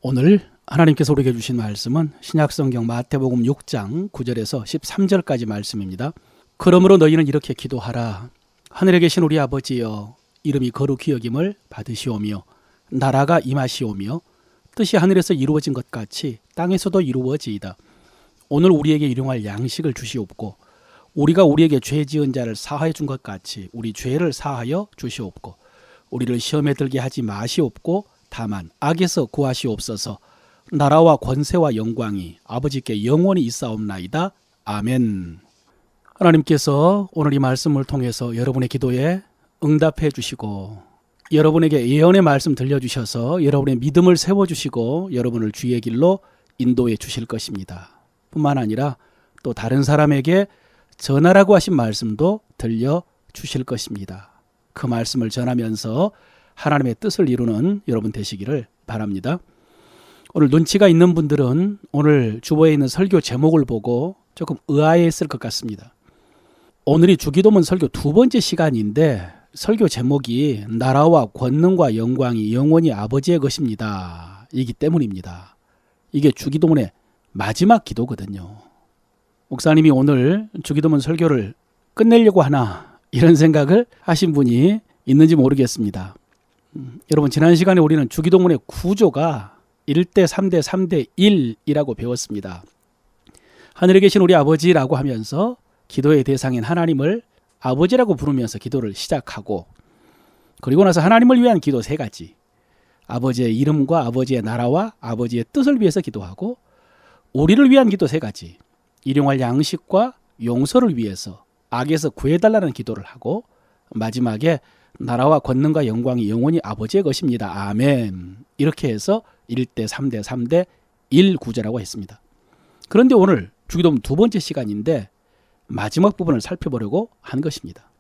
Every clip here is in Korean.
오늘 하나님께서 우리에게 주신 말씀은 신약성경 마태복음 6장 9절에서 13절까지 말씀입니다. 그러므로 너희는 이렇게 기도하라. 하늘에 계신 우리 아버지여, 이름이 거룩히 여김을 받으시오며 나라가 임하시오며 뜻이 하늘에서 이루어진 것 같이 땅에서도 이루어지이다. 오늘 우리에게 일용할 양식을 주시옵고 우리가 우리에게 죄 지은 자를 사하여 준 것 같이 우리 죄를 사하여 주시옵고 우리를 시험에 들게 하지 마시옵고 다만 악에서 구하시옵소서. 나라와 권세와 영광이 아버지께 영원히 있사옵나이다. 아멘. 하나님께서 오늘 이 말씀을 통해서 여러분의 기도에 응답해 주시고 여러분에게 예언의 말씀 들려주셔서 여러분의 믿음을 세워주시고 여러분을 주의 길로 인도해 주실 것입니다. 뿐만 아니라 또 다른 사람에게 전하라고 하신 말씀도 들려주실 것입니다. 그 말씀을 전하면서 하나님의 뜻을 이루는 여러분 되시기를 바랍니다. 오늘 눈치가 있는 분들은 오늘 주보에 있는 설교 제목을 보고 조금 의아해했을 것 같습니다. 오늘이 주기도문 설교 두 번째 시간인데 설교 제목이 나라와 권능과 영광이 영원히 아버지의 것입니다. 이기 때문입니다. 이게 주기도문의 마지막 기도거든요. 목사님이 오늘 주기도문 설교를 끝내려고 하나 이런 생각을 하신 분이 있는지 모르겠습니다. 여러분, 지난 시간에 우리는 주기도문의 구조가 1대 3대 3대 1이라고 배웠습니다. 하늘에 계신 우리 아버지라고 하면서 기도의 대상인 하나님을 아버지라고 부르면서 기도를 시작하고, 그리고 나서 하나님을 위한 기도 세 가지, 아버지의 이름과 아버지의 나라와 아버지의 뜻을 위해서 기도하고, 우리를 위한 기도 세 가지, 일용할 양식과 용서를 위해서 악에서 구해달라는 기도를 하고, 마지막에 나라와 권능과 영광이 영원히 아버지의 것입니다. 아멘. 이렇게 해서 1대 3대 3대 1 구조라고 했습니다. 그런데 오늘 주기도문 두 번째 시간인데 마지막 부분을 살펴보려고 한 것입니다.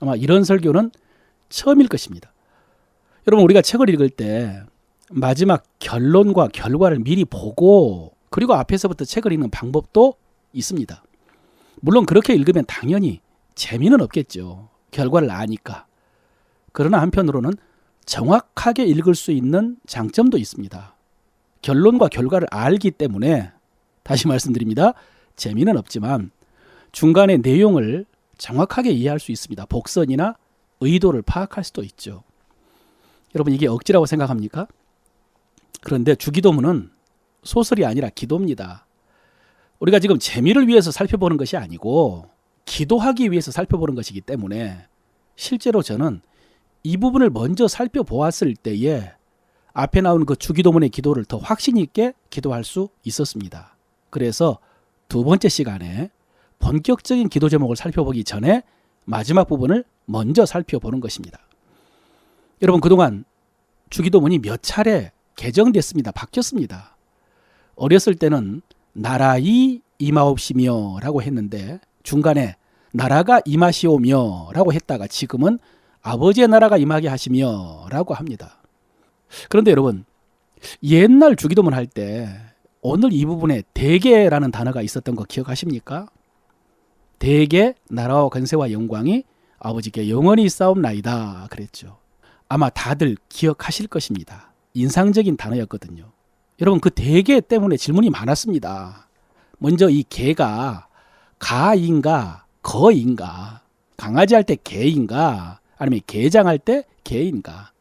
아마 이런 설교는 처음일 것입니다. 여러분, 우리가 책을 읽을 때 마지막 결론과 결과를 미리 보고 그리고 앞에서부터 책을 읽는 방법도 있습니다. 물론 그렇게 읽으면 당연히 재미는 없겠죠. 결과를 아니까. 그러나 한편으로는 정확하게 읽을 수 있는 장점도 있습니다. 결론과 결과를 알기 때문에 다시 말씀드립니다. 재미는 없지만 중간의 내용을 정확하게 이해할 수 있습니다. 복선이나 의도를 파악할 수도 있죠. 여러분, 이게 억지라고 생각합니까? 그런데 주기도문은 소설이 아니라 기도입니다. 우리가 지금 재미를 위해서 살펴보는 것이 아니고 기도하기 위해서 살펴보는 것이기 때문에 실제로 저는 이 부분을 먼저 살펴보았을 때에 앞에 나온 그 주기도문의 기도를 더 확신 있게 기도할 수 있었습니다. 그래서 두 번째 시간에 본격적인 기도 제목을 살펴보기 전에 마지막 부분을 먼저 살펴보는 것입니다. 여러분, 그동안 주기도문이 몇 차례 개정됐습니다. 바뀌었습니다. 어렸을 때는 나라이 임하옵시며 라고 했는데 중간에 나라가 임하시오며 라고 했다가 지금은 아버지의 나라가 임하게 하시며 라고 합니다. 그런데 여러분, 옛날 주기도문 할 때 오늘 이 부분에 대개라는 단어가 있었던 거 기억하십니까? 대개 나라와 권세와 영광이 아버지께 영원히 있사옵나이다 그랬죠. 아마 다들 기억하실 것입니다. 인상적인 단어였거든요. 여러분, 그 대개 때문에 질문이 많았습니다. 먼저 이 개가 가인가 거인가, 강아지 할 때 개인가 아니면 개장할 때 개인가.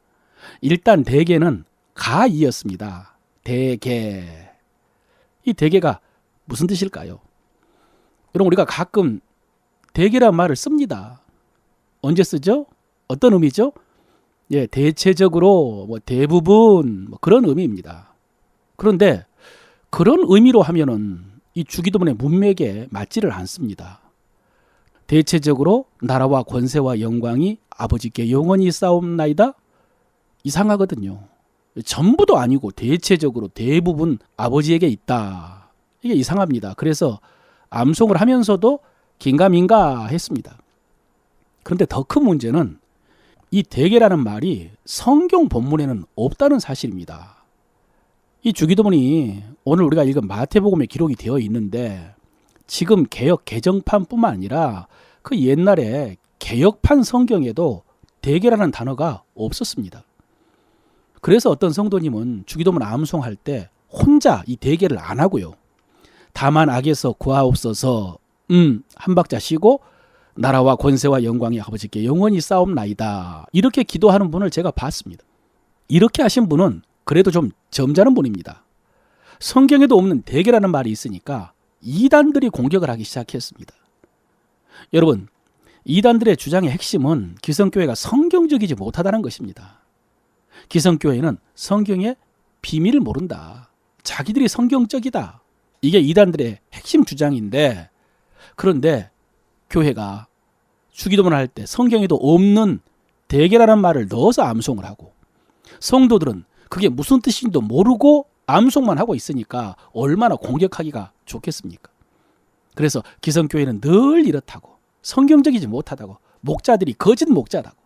일단 대개는 가이였습니다. 대개. 이 대개가 무슨 뜻일까요? 여러분, 우리가 가끔 대개란 말을 씁니다. 언제 쓰죠? 어떤 의미죠? 예, 대체적으로 대부분 그런 의미입니다. 그런데 그런 의미로 하면은 이 주기도문의 문맥에 맞지를 않습니다. 대체적으로 나라와 권세와 영광이 아버지께 영원히 있사옵나이다? 이상하거든요. 전부도 아니고 대체적으로 대부분 아버지에게 있다. 이게 이상합니다. 그래서 암송을 하면서도 긴가민가 했습니다. 그런데 더 큰 문제는 이 대개라는 말이 성경 본문에는 없다는 사실입니다. 이 주기도문이 오늘 우리가 읽은 마태복음에 기록이 되어 있는데 지금 개역 개정판뿐만 아니라 그 옛날에 개역판 성경에도 대개라는 단어가 없었습니다. 그래서 어떤 성도님은 주기도문 암송할 때 혼자 이 대개를 안 하고요. 다만 악에서 구하옵소서 한 박자 쉬고 나라와 권세와 영광이 아버지께 영원히 싸움나이다. 이렇게 기도하는 분을 제가 봤습니다. 이렇게 하신 분은 그래도 좀 점잖은 분입니다. 성경에도 없는 대개라는 말이 있으니까 이단들이 공격을 하기 시작했습니다. 여러분, 이단들의 주장의 핵심은 기성교회가 성경적이지 못하다는 것입니다. 기성교회는 성경의 비밀을 모른다. 자기들이 성경적이다. 이게 이단들의 핵심 주장인데, 그런데 교회가 주기도문을 할 때 성경에도 없는 대개라는 말을 넣어서 암송을 하고, 성도들은 그게 무슨 뜻인지도 모르고 암송만 하고 있으니까 얼마나 공격하기가 좋겠습니까? 그래서 기성교회는 늘 이렇다고, 성경적이지 못하다고, 목자들이 거짓 목자라고,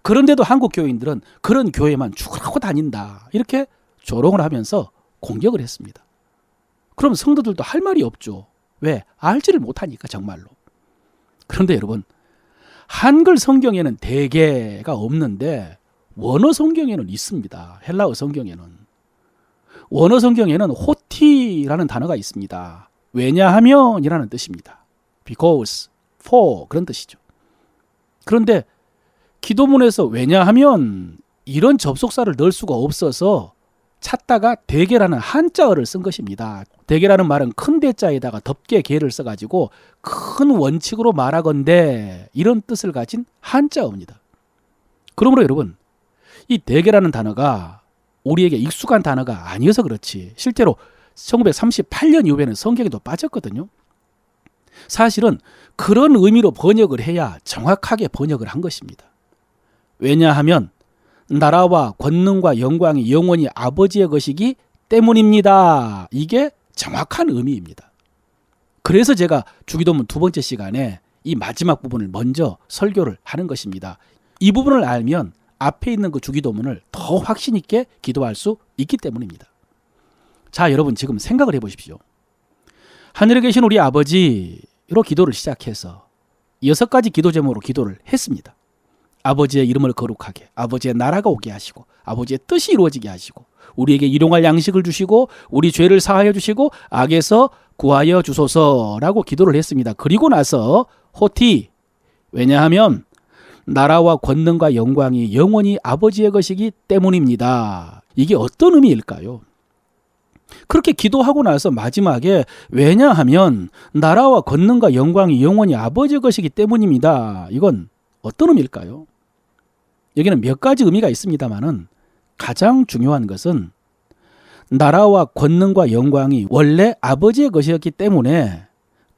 그런데도 한국 교인들은 그런 교회만 죽으라고 다닌다, 이렇게 조롱을 하면서 공격을 했습니다. 그럼 성도들도 할 말이 없죠. 왜? 알지를 못하니까 정말로. 그런데 여러분, 한글 성경에는 대개가 없는데 원어 성경에는 있습니다. 헬라어 성경에는. 원어 성경에는 호티라는 단어가 있습니다. 왜냐하면이라는 뜻입니다. because, for 그런 뜻이죠. 그런데 기도문에서 왜냐하면 이런 접속사를 넣을 수가 없어서 찾다가 대개라는 한자어를 쓴 것입니다. 대개라는 말은 큰 대자에다가 덮개 개를 써가지고 큰 원칙으로 말하건대 이런 뜻을 가진 한자어입니다. 그러므로 여러분, 이 대개라는 단어가 우리에게 익숙한 단어가 아니어서 그렇지, 실제로 1938년 이후에는 성경에도 빠졌거든요. 사실은 그런 의미로 번역을 해야 정확하게 번역을 한 것입니다. 왜냐하면 나라와 권능과 영광이 영원히 아버지의 것이기 때문입니다. 이게 정확한 의미입니다. 그래서 제가 주기도문 두 번째 시간에 이 마지막 부분을 먼저 설교를 하는 것입니다. 이 부분을 알면 앞에 있는 그 주기도문을 더 확신 있게 기도할 수 있기 때문입니다. 자, 여러분 지금 생각을 해보십시오. 하늘에 계신 우리 아버지로 기도를 시작해서 6가지 기도 제목으로 기도를 했습니다. 아버지의 이름을 거룩하게, 아버지의 나라가 오게 하시고, 아버지의 뜻이 이루어지게 하시고, 우리에게 일용할 양식을 주시고, 우리 죄를 사하여 주시고, 악에서 구하여 주소서라고 기도를 했습니다. 그리고 나서 호티, 왜냐하면 나라와 권능과 영광이 영원히 아버지의 것이기 때문입니다. 이게 어떤 의미일까요? 그렇게 기도하고 나서 마지막에 왜냐하면 나라와 권능과 영광이 영원히 아버지의 것이기 때문입니다. 이건 어떤 의미일까요? 여기는 몇 가지 의미가 있습니다만은 가장 중요한 것은 나라와 권능과 영광이 원래 아버지의 것이었기 때문에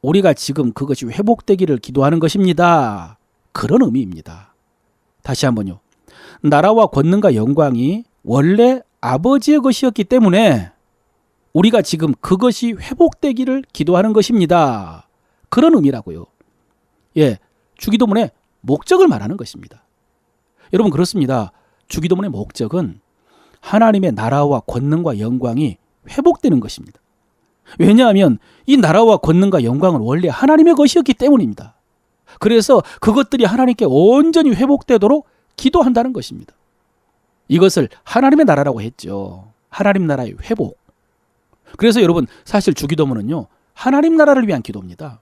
우리가 지금 그것이 회복되기를 기도하는 것입니다. 그런 의미입니다. 다시 한번요. 나라와 권능과 영광이 원래 아버지의 것이었기 때문에 우리가 지금 그것이 회복되기를 기도하는 것입니다. 그런 의미라고요. 예, 주기도문의 목적을 말하는 것입니다. 여러분 그렇습니다. 주기도문의 목적은 하나님의 나라와 권능과 영광이 회복되는 것입니다. 왜냐하면 이 나라와 권능과 영광은 원래 하나님의 것이었기 때문입니다. 그래서 그것들이 하나님께 온전히 회복되도록 기도한다는 것입니다. 이것을 하나님의 나라라고 했죠. 하나님 나라의 회복. 그래서 여러분 사실 주기도문은요, 하나님 나라를 위한 기도입니다.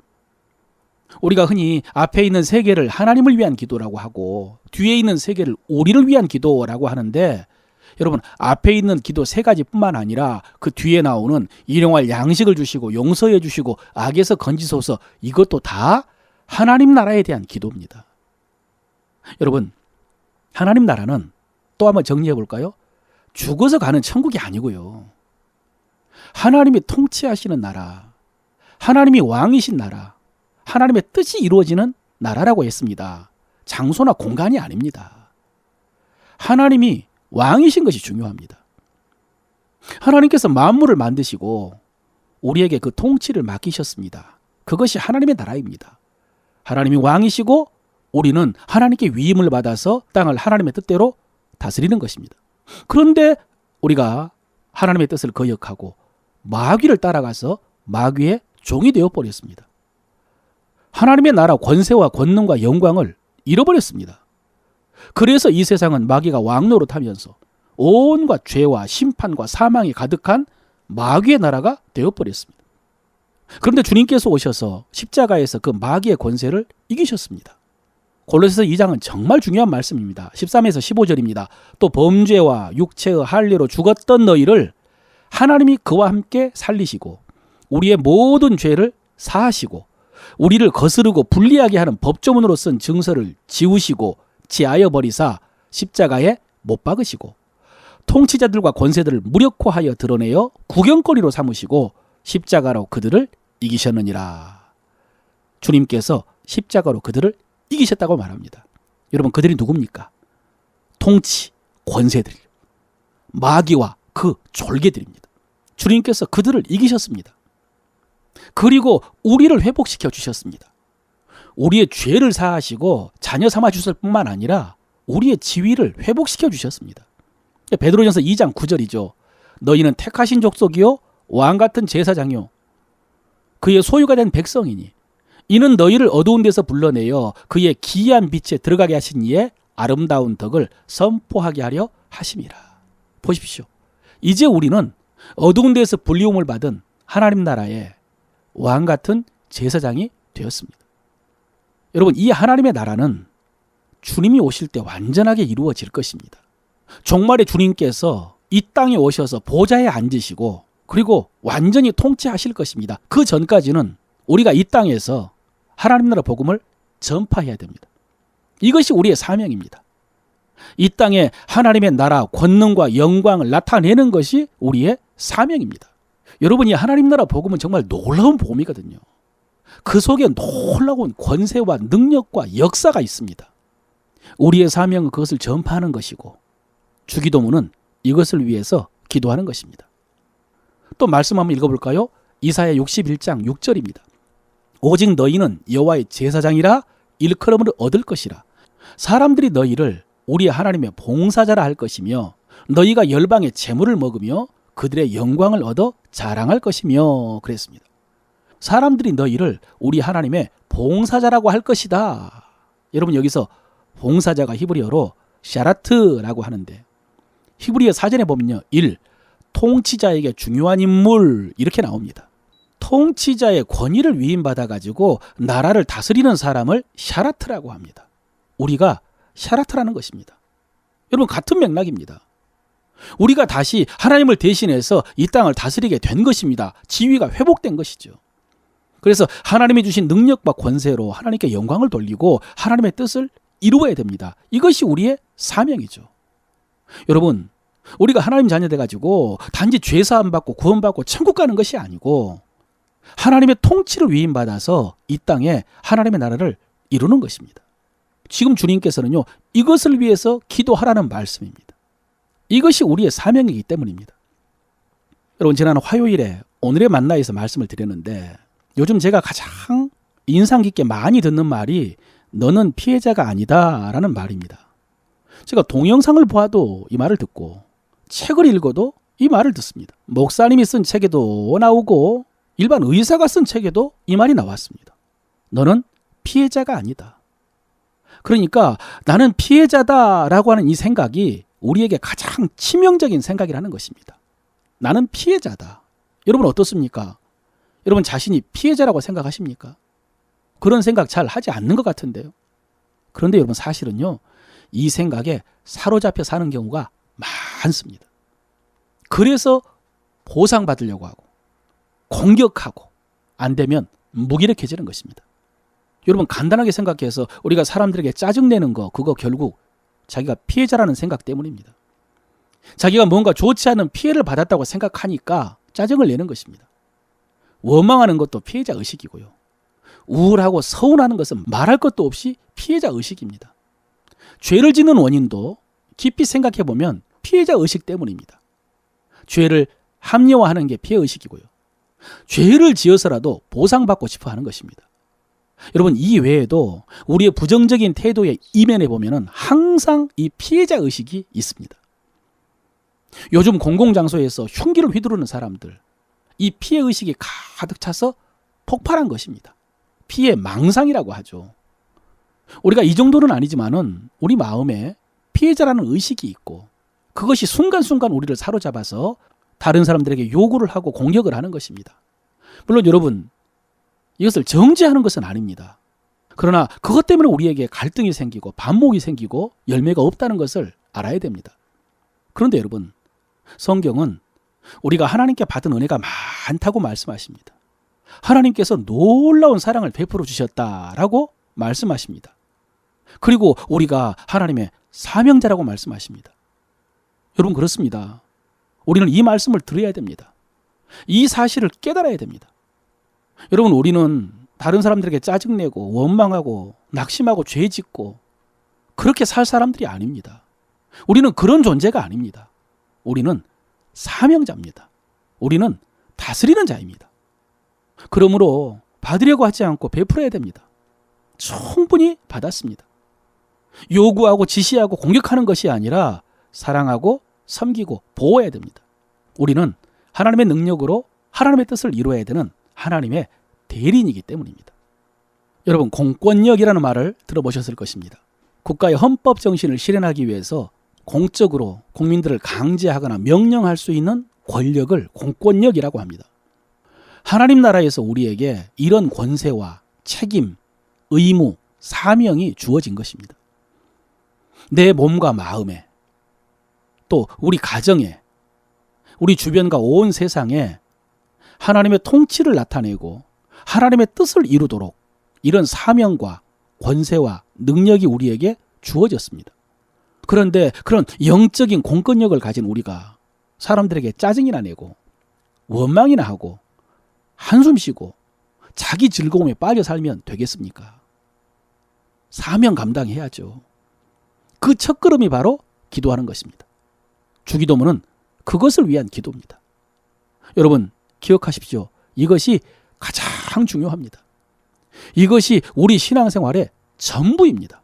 우리가 흔히 앞에 있는 세 개를 하나님을 위한 기도라고 하고 뒤에 있는 세 개를 우리를 위한 기도라고 하는데, 여러분 앞에 있는 기도 세 가지뿐만 아니라 그 뒤에 나오는 일용할 양식을 주시고 용서해 주시고 악에서 건지소서, 이것도 다 하나님 나라에 대한 기도입니다. 여러분 하나님 나라는 또 한번 정리해 볼까요? 죽어서 가는 천국이 아니고요, 하나님이 통치하시는 나라, 하나님이 왕이신 나라, 하나님의 뜻이 이루어지는 나라라고 했습니다. 장소나 공간이 아닙니다. 하나님이 왕이신 것이 중요합니다. 하나님께서 만물을 만드시고 우리에게 그 통치를 맡기셨습니다. 그것이 하나님의 나라입니다. 하나님이 왕이시고 우리는 하나님께 위임을 받아서 땅을 하나님의 뜻대로 다스리는 것입니다. 그런데 우리가 하나님의 뜻을 거역하고 마귀를 따라가서 마귀의 종이 되어버렸습니다. 하나님의 나라 권세와 권능과 영광을 잃어버렸습니다. 그래서 이 세상은 마귀가 왕노릇하면서 온갖 죄와 심판과 사망이 가득한 마귀의 나라가 되어버렸습니다. 그런데 주님께서 오셔서 십자가에서 그 마귀의 권세를 이기셨습니다. 골로새서 2장은 정말 중요한 말씀입니다. 13에서 15절입니다. 또 범죄와 육체의 할례로 죽었던 너희를 하나님이 그와 함께 살리시고 우리의 모든 죄를 사하시고 우리를 거스르고 불리하게 하는 법조문으로 쓴 증서를 지우시고 지하여 버리사 십자가에 못 박으시고 통치자들과 권세들을 무력화하여 드러내어 구경거리로 삼으시고 십자가로 그들을 이기셨느니라. 주님께서 십자가로 그들을 이기셨다고 말합니다. 여러분, 그들이 누굽니까? 통치, 권세들, 마귀와 그 졸개들입니다. 주님께서 그들을 이기셨습니다. 그리고 우리를 회복시켜 주셨습니다. 우리의 죄를 사하시고 자녀 삼아 주실 뿐만 아니라 우리의 지위를 회복시켜 주셨습니다. 베드로전서 2장 9절이죠. 너희는 택하신 족속이요 왕같은 제사장이요 그의 소유가 된 백성이니 이는 너희를 어두운 데서 불러내어 그의 기이한 빛에 들어가게 하신 이의 아름다운 덕을 선포하게 하려 하심이라. 보십시오. 이제 우리는 어두운 데서 불리움을 받은 하나님 나라의 왕같은 제사장이 되었습니다. 여러분, 이 하나님의 나라는 주님이 오실 때 완전하게 이루어질 것입니다. 종말의 주님께서 이 땅에 오셔서 보좌에 앉으시고 그리고 완전히 통치하실 것입니다. 그 전까지는 우리가 이 땅에서 하나님 나라 복음을 전파해야 됩니다. 이것이 우리의 사명입니다. 이 땅에 하나님의 나라 권능과 영광을 나타내는 것이 우리의 사명입니다. 여러분, 이 하나님 나라 복음은 정말 놀라운 복음이거든요. 그 속에 놀라운 권세와 능력과 역사가 있습니다. 우리의 사명은 그것을 전파하는 것이고 주기도문은 이것을 위해서 기도하는 것입니다. 또 말씀 한번 읽어볼까요? 이사야 61장 6절입니다. 오직 너희는 여호와의 제사장이라 일컬음을 얻을 것이라. 사람들이 너희를 우리 하나님의 봉사자라 할 것이며 너희가 열방의 재물을 먹으며 그들의 영광을 얻어 자랑할 것이며 그랬습니다. 사람들이 너희를 우리 하나님의 봉사자라고 할 것이다. 여러분, 여기서 봉사자가 히브리어로 샤라트라고 하는데 히브리어 사전에 보면요. 1. 통치자에게 중요한 인물 이렇게 나옵니다. 통치자의 권위를 위임받아가지고 나라를 다스리는 사람을 샤라트라고 합니다. 우리가 샤라트라는 것입니다. 여러분, 같은 맥락입니다. 우리가 다시 하나님을 대신해서 이 땅을 다스리게 된 것입니다. 지위가 회복된 것이죠. 그래서 하나님이 주신 능력과 권세로 하나님께 영광을 돌리고 하나님의 뜻을 이루어야 됩니다. 이것이 우리의 사명이죠. 여러분, 우리가 하나님 자녀 돼가지고 단지 죄사함 받고 구원받고 천국 가는 것이 아니고 하나님의 통치를 위임받아서 이 땅에 하나님의 나라를 이루는 것입니다. 지금 주님께서는요, 이것을 위해서 기도하라는 말씀입니다. 이것이 우리의 사명이기 때문입니다. 여러분, 지난 화요일에 오늘의 만나에서 말씀을 드렸는데 요즘 제가 가장 인상 깊게 많이 듣는 말이 너는 피해자가 아니다 라는 말입니다. 제가 동영상을 보아도 이 말을 듣고 책을 읽어도 이 말을 듣습니다. 목사님이 쓴 책에도 나오고 일반 의사가 쓴 책에도 이 말이 나왔습니다. 너는 피해자가 아니다. 그러니까 나는 피해자다라고 하는 이 생각이 우리에게 가장 치명적인 생각이라는 것입니다. 나는 피해자다. 여러분 어떻습니까? 여러분 자신이 피해자라고 생각하십니까? 그런 생각 잘 하지 않는 것 같은데요. 그런데 여러분 사실은요, 이 생각에 사로잡혀 사는 경우가 많습니다. 그래서 보상받으려고 하고 공격하고 안 되면 무기력해지는 것입니다. 여러분 간단하게 생각해서 우리가 사람들에게 짜증내는 거, 그거 결국 자기가 피해자라는 생각 때문입니다. 자기가 뭔가 좋지 않은 피해를 받았다고 생각하니까 짜증을 내는 것입니다. 원망하는 것도 피해자 의식이고요. 우울하고 서운하는 것은 말할 것도 없이 피해자 의식입니다. 죄를 짓는 원인도 깊이 생각해 보면 피해자 의식 때문입니다. 죄를 합리화하는 게 피해 의식이고요. 죄를 지어서라도 보상받고 싶어 하는 것입니다. 여러분 이 외에도 우리의 부정적인 태도의 이면에 보면은 항상 이 피해자 의식이 있습니다. 요즘 공공장소에서 흉기를 휘두르는 사람들, 이 피해 의식이 가득 차서 폭발한 것입니다. 피해 망상이라고 하죠. 우리가 이 정도는 아니지만은 우리 마음에 피해자라는 의식이 있고 그것이 순간순간 우리를 사로잡아서 다른 사람들에게 요구를 하고 공격을 하는 것입니다. 물론 여러분, 이것을 정죄하는 것은 아닙니다. 그러나 그것 때문에 우리에게 갈등이 생기고 반목이 생기고 열매가 없다는 것을 알아야 됩니다. 그런데 여러분, 성경은 우리가 하나님께 받은 은혜가 많다고 말씀하십니다. 하나님께서 놀라운 사랑을 베풀어 주셨다라고 말씀하십니다. 그리고 우리가 하나님의 사명자라고 말씀하십니다. 여러분, 그렇습니다. 우리는 이 말씀을 들어야 됩니다. 이 사실을 깨달아야 됩니다. 여러분, 우리는 다른 사람들에게 짜증내고 원망하고 낙심하고 죄짓고 그렇게 살 사람들이 아닙니다. 우리는 그런 존재가 아닙니다. 우리는 사명자입니다. 우리는 다스리는 자입니다. 그러므로 받으려고 하지 않고 베풀어야 됩니다. 충분히 받았습니다. 요구하고 지시하고 공격하는 것이 아니라 사랑하고 섬기고 보호해야 됩니다. 우리는 하나님의 능력으로 하나님의 뜻을 이루어야 되는 하나님의 대리인이기 때문입니다. 여러분, 공권력이라는 말을 들어보셨을 것입니다. 국가의 헌법 정신을 실현하기 위해서 공적으로 국민들을 강제하거나 명령할 수 있는 권력을 공권력이라고 합니다. 하나님 나라에서 우리에게 이런 권세와 책임, 의무, 사명이 주어진 것입니다. 내 몸과 마음에, 또 우리 가정에, 우리 주변과 온 세상에 하나님의 통치를 나타내고 하나님의 뜻을 이루도록 이런 사명과 권세와 능력이 우리에게 주어졌습니다. 그런데 그런 영적인 공권력을 가진 우리가 사람들에게 짜증이나 내고 원망이나 하고 한숨 쉬고 자기 즐거움에 빠져 살면 되겠습니까? 사명 감당해야죠. 그 첫걸음이 바로 기도하는 것입니다. 주기도문은 그것을 위한 기도입니다. 여러분, 기억하십시오. 이것이 가장 중요합니다. 이것이 우리 신앙생활의 전부입니다.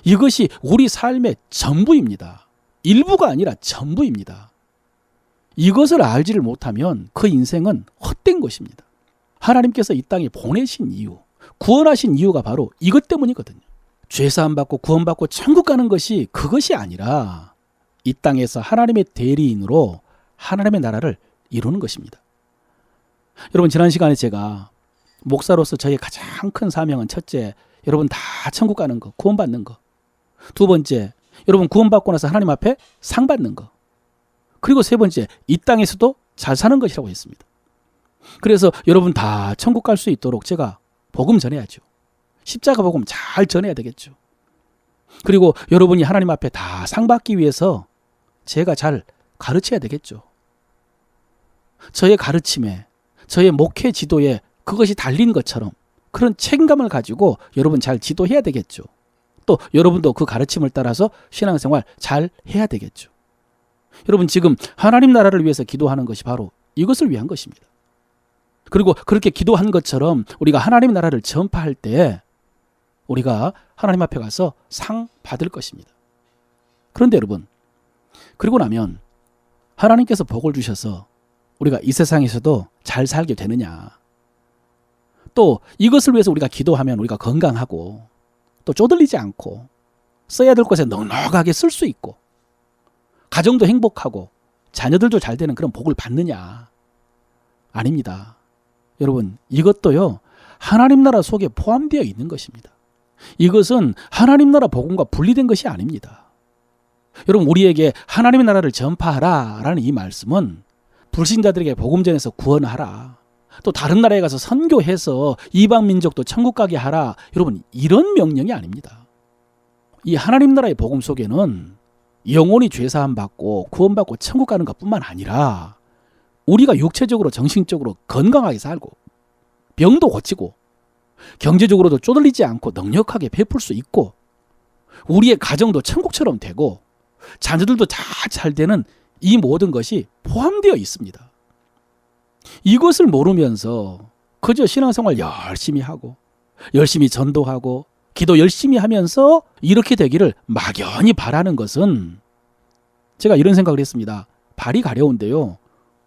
이것이 우리 삶의 전부입니다. 일부가 아니라 전부입니다. 이것을 알지를 못하면 그 인생은 헛된 것입니다. 하나님께서 이 땅에 보내신 이유, 구원하신 이유가 바로 이것 때문이거든요. 죄사함 받고 구원받고 천국 가는 것이 그것이 아니라 이 땅에서 하나님의 대리인으로 하나님의 나라를 이루는 것입니다. 여러분, 지난 시간에 제가 목사로서 저의 가장 큰 사명은 첫째, 여러분 다 천국 가는 거, 구원받는 거. 두 번째, 여러분 구원받고 나서 하나님 앞에 상 받는 거. 그리고 세 번째, 이 땅에서도 잘 사는 것이라고 했습니다. 그래서 여러분 다 천국 갈 수 있도록 제가 복음 전해야죠. 십자가 복음 잘 전해야 되겠죠. 그리고 여러분이 하나님 앞에 다 상 받기 위해서 제가 잘 가르쳐야 되겠죠. 저의 가르침에, 저의 목회 지도에 그것이 달린 것처럼 그런 책임감을 가지고 여러분 잘 지도해야 되겠죠. 또 여러분도 그 가르침을 따라서 신앙생활 잘 해야 되겠죠. 여러분, 지금 하나님 나라를 위해서 기도하는 것이 바로 이것을 위한 것입니다. 그리고 그렇게 기도한 것처럼 우리가 하나님 나라를 전파할 때 우리가 하나님 앞에 가서 상 받을 것입니다. 그런데 여러분, 그리고 나면 하나님께서 복을 주셔서 우리가 이 세상에서도 잘 살게 되느냐. 또 이것을 위해서 우리가 기도하면 우리가 건강하고 또 쪼들리지 않고 써야 될 곳에 넉넉하게 쓸 수 있고 가정도 행복하고 자녀들도 잘 되는 그런 복을 받느냐. 아닙니다. 여러분, 이것도요, 하나님 나라 속에 포함되어 있는 것입니다. 이것은 하나님 나라 복음과 분리된 것이 아닙니다. 여러분, 우리에게 하나님의 나라를 전파하라라는 이 말씀은 불신자들에게 복음 전해서 구원하라, 또 다른 나라에 가서 선교해서 이방 민족도 천국 가게 하라, 여러분 이런 명령이 아닙니다. 이 하나님 나라의 복음 속에는 영혼이 죄사함 받고 구원받고 천국 가는 것뿐만 아니라 우리가 육체적으로 정신적으로 건강하게 살고 병도 고치고 경제적으로도 쪼들리지 않고 넉넉하게 베풀 수 있고 우리의 가정도 천국처럼 되고 자녀들도 다 잘 되는 이 모든 것이 포함되어 있습니다. 이것을 모르면서 그저 신앙생활 열심히 하고 열심히 전도하고 기도 열심히 하면서 이렇게 되기를 막연히 바라는 것은, 제가 이런 생각을 했습니다. 발이 가려운데요,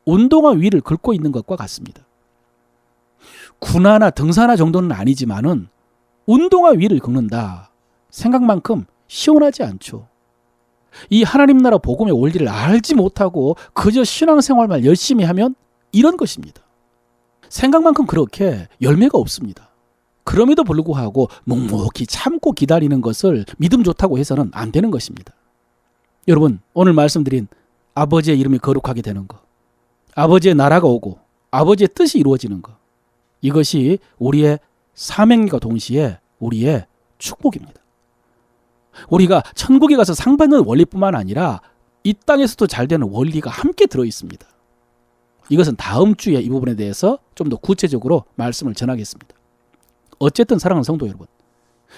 운동화 위를 긁고 있는 것과 같습니다. 군화나 등산화 정도는 아니지만은 운동화 위를 긁는다. 생각만큼 시원하지 않죠. 이 하나님 나라 복음의 원리를 알지 못하고 그저 신앙생활만 열심히 하면 이런 것입니다. 생각만큼 그렇게 열매가 없습니다. 그럼에도 불구하고 묵묵히 참고 기다리는 것을 믿음 좋다고 해서는 안 되는 것입니다. 여러분, 오늘 말씀드린 아버지의 이름이 거룩하게 되는 것, 아버지의 나라가 오고 아버지의 뜻이 이루어지는 것, 이것이 우리의 사명과 동시에 우리의 축복입니다. 우리가 천국에 가서 상 받는 원리뿐만 아니라 이 땅에서도 잘 되는 원리가 함께 들어있습니다. 이것은 다음 주에 이 부분에 대해서 좀 더 구체적으로 말씀을 전하겠습니다. 어쨌든 사랑하는 성도 여러분,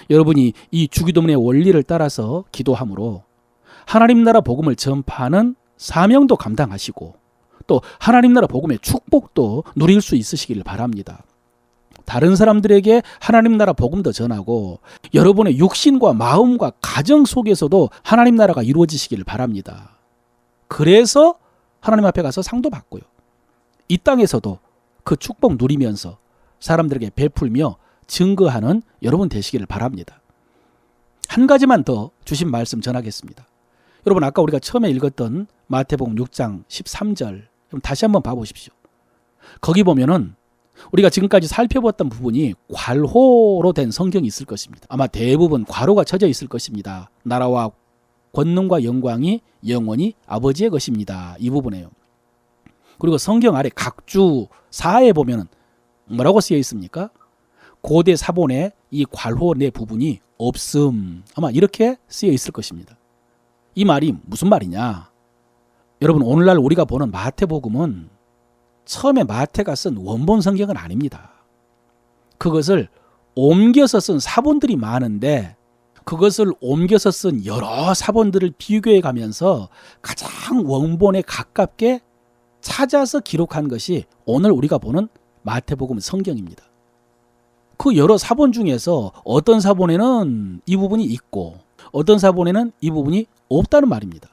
여러분이 이 주기도문의 원리를 따라서 기도함으로 하나님 나라 복음을 전파하는 사명도 감당하시고 또 하나님 나라 복음의 축복도 누릴 수 있으시길 바랍니다. 다른 사람들에게 하나님 나라 복음도 전하고 여러분의 육신과 마음과 가정 속에서도 하나님 나라가 이루어지시길 바랍니다. 그래서 하나님 앞에 가서 상도 받고요. 이 땅에서도 그 축복 누리면서 사람들에게 베풀며 증거하는 여러분 되시기를 바랍니다. 한 가지만 더 주신 말씀 전하겠습니다. 여러분, 아까 우리가 처음에 읽었던 마태복음 6장 13절 다시 한번 봐보십시오. 거기 보면은 우리가 지금까지 살펴봤던 부분이 괄호로 된 성경이 있을 것입니다. 아마 대부분 괄호가 쳐져 있을 것입니다. 나라와 권능과 영광이 영원히 아버지의 것입니다. 이 부분에요. 그리고 성경 아래 각주 4에 보면은 뭐라고 쓰여 있습니까? 고대 사본에 이 괄호 내 부분이 없음. 아마 이렇게 쓰여 있을 것입니다. 이 말이 무슨 말이냐? 여러분, 오늘날 우리가 보는 마태복음은 처음에 마태가 쓴 원본 성경은 아닙니다. 그것을 옮겨서 쓴 사본들이 많은데 그것을 옮겨서 쓴 여러 사본들을 비교해 가면서 가장 원본에 가깝게 찾아서 기록한 것이 오늘 우리가 보는 마태복음 성경입니다. 그 여러 사본 중에서 어떤 사본에는 이 부분이 있고 어떤 사본에는 이 부분이 없다는 말입니다.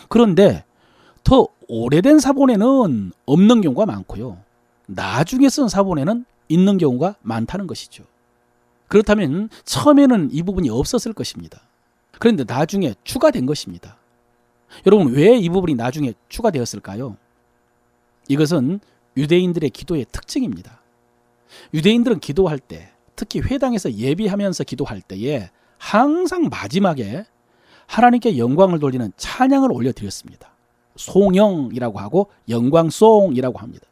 그런데 더 오래된 사본에는 없는 경우가 많고요. 나중에 쓴 사본에는 있는 경우가 많다는 것이죠. 그렇다면 처음에는 이 부분이 없었을 것입니다. 그런데 나중에 추가된 것입니다. 여러분, 왜 이 부분이 나중에 추가되었을까요? 이것은 유대인들의 기도의 특징입니다. 유대인들은 기도할 때, 특히 회당에서 예비하면서 기도할 때에 항상 마지막에 하나님께 영광을 돌리는 찬양을 올려드렸습니다. 송영이라고 하고 영광송이라고 합니다.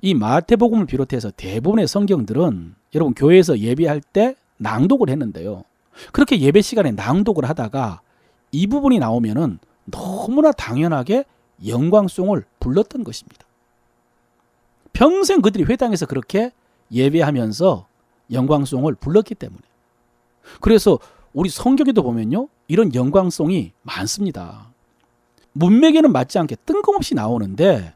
이 마태복음을 비롯해서 대부분의 성경들은 여러분 교회에서 예배할 때 낭독을 했는데요. 그렇게 예배 시간에 낭독을 하다가 이 부분이 나오면은 너무나 당연하게 영광송을 불렀던 것입니다. 평생 그들이 회당에서 그렇게 예배하면서 영광송을 불렀기 때문에. 그래서 우리 성경에도 보면요, 이런 영광송이 많습니다. 문맥에는 맞지 않게 뜬금없이 나오는데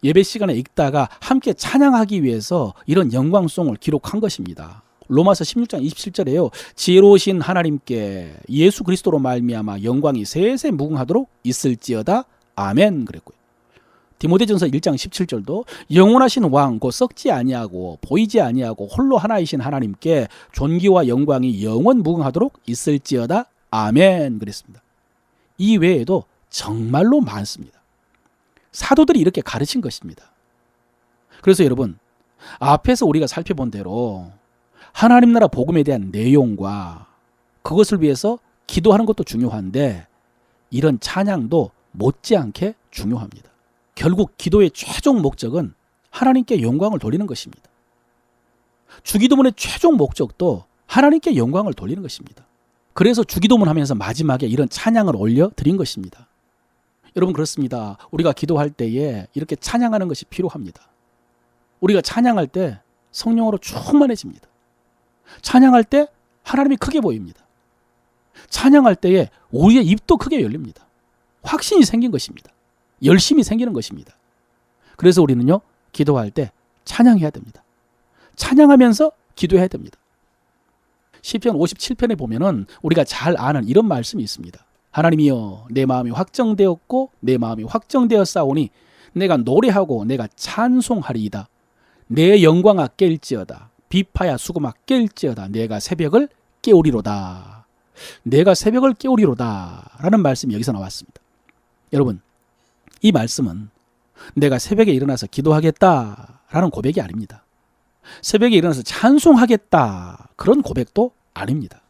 예배 시간에 읽다가 함께 찬양하기 위해서 이런 영광송을 기록한 것입니다. 로마서 16장 27절에요. 지혜로우신 하나님께 예수 그리스도로 말미암아 영광이 세세 무궁하도록 있을지어다. 아멘 그랬고요. 디모데전서 1장 17절도 영원하신 왕 곧 썩지 아니하고 보이지 아니하고 홀로 하나이신 하나님께 존귀와 영광이 영원 무궁하도록 있을지어다. 아멘 그랬습니다. 이 외에도 정말로 많습니다. 사도들이 이렇게 가르친 것입니다. 그래서 여러분, 앞에서 우리가 살펴본 대로 하나님 나라 복음에 대한 내용과 그것을 위해서 기도하는 것도 중요한데 이런 찬양도 못지않게 중요합니다. 결국 기도의 최종 목적은 하나님께 영광을 돌리는 것입니다. 주기도문의 최종 목적도 하나님께 영광을 돌리는 것입니다. 그래서 주기도문 하면서 마지막에 이런 찬양을 올려드린 것입니다. 여러분, 그렇습니다. 우리가 기도할 때에 이렇게 찬양하는 것이 필요합니다. 우리가 찬양할 때 성령으로 충만해집니다. 찬양할 때 하나님이 크게 보입니다. 찬양할 때에 우리의 입도 크게 열립니다. 확신이 생긴 것입니다. 열심이 생기는 것입니다. 그래서 우리는요, 기도할 때 찬양해야 됩니다. 찬양하면서 기도해야 됩니다. 시편 57편에 보면은 우리가 잘 아는 이런 말씀이 있습니다. 하나님이여, 내 마음이 확정되었고 내 마음이 확정되었사오니 내가 노래하고 내가 찬송하리이다. 내 영광아 깰지어다. 비파야 수고마 깰지어다. 내가 새벽을 깨우리로다. 내가 새벽을 깨우리로다 라는 말씀이 여기서 나왔습니다. 여러분, 이 말씀은 내가 새벽에 일어나서 기도하겠다라는 고백이 아닙니다. 새벽에 일어나서 찬송하겠다 그런 고백도 아닙니다.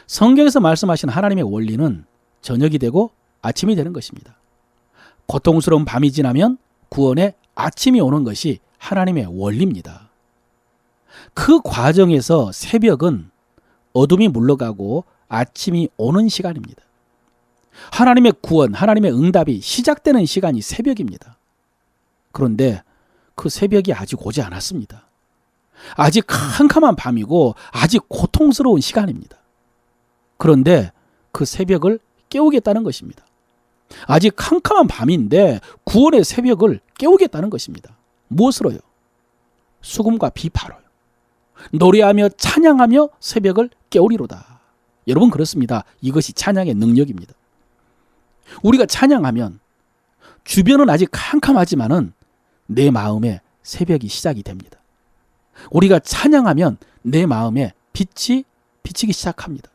성경에서 말씀하신 하나님의 원리는 저녁이 되고 아침이 되는 것입니다. 고통스러운 밤이 지나면 구원의 아침이 오는 것이 하나님의 원리입니다. 그 과정에서 새벽은 어둠이 물러가고 아침이 오는 시간입니다. 하나님의 구원, 하나님의 응답이 시작되는 시간이 새벽입니다. 그런데 그 새벽이 아직 오지 않았습니다. 아직 캄캄한 밤이고 아직 고통스러운 시간입니다. 그런데 그 새벽을 깨우겠다는 것입니다. 아직 캄캄한 밤인데 구원의 새벽을 깨우겠다는 것입니다. 무엇으로요? 수금과 비파로요. 노래하며 찬양하며 새벽을 깨우리로다. 여러분, 그렇습니다. 이것이 찬양의 능력입니다. 우리가 찬양하면 주변은 아직 캄캄하지만은 내 마음에 새벽이 시작이 됩니다. 우리가 찬양하면 내 마음에 빛이 비치기 시작합니다.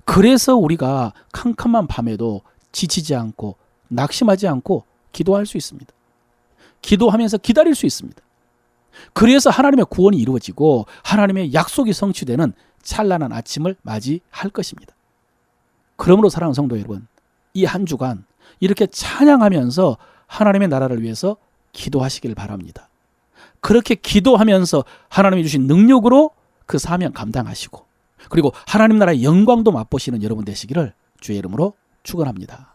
그래서 우리가 캄캄한 밤에도 지치지 않고 낙심하지 않고 기도할 수 있습니다. 기도하면서 기다릴 수 있습니다. 그래서 하나님의 구원이 이루어지고 하나님의 약속이 성취되는 찬란한 아침을 맞이할 것입니다. 그러므로 사랑하는 성도 여러분, 이 한 주간 이렇게 찬양하면서 하나님의 나라를 위해서 기도하시길 바랍니다. 그렇게 기도하면서 하나님이 주신 능력으로 그 사명 감당하시고 그리고 하나님 나라의 영광도 맛보시는 여러분 되시기를 주의 이름으로 축원합니다.